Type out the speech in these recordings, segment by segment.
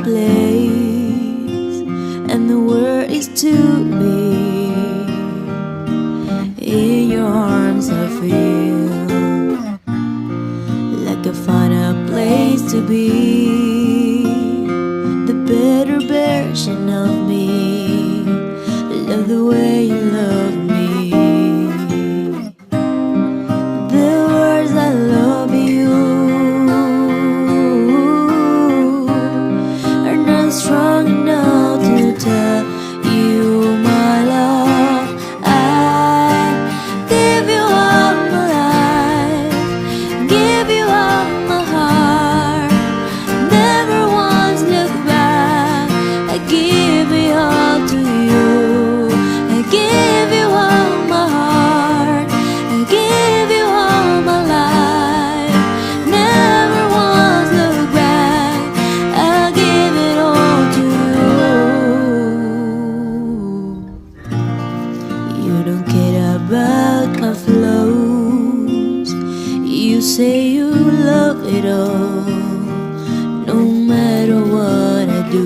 place, and the world is too big. In your arms I feel like I found a place to be, the better version of me. Love the way you love me. The words I love you are not strong enough to tell you my love. I give you all my life, give you all my heart, never once look back. I give it all to you, I give you all my heart, I give you all my life, never once look back. I give it all to you. You don't care about my flaws, you say you love it all, no matter what I do,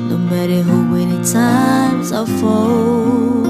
no matter how many times I fall.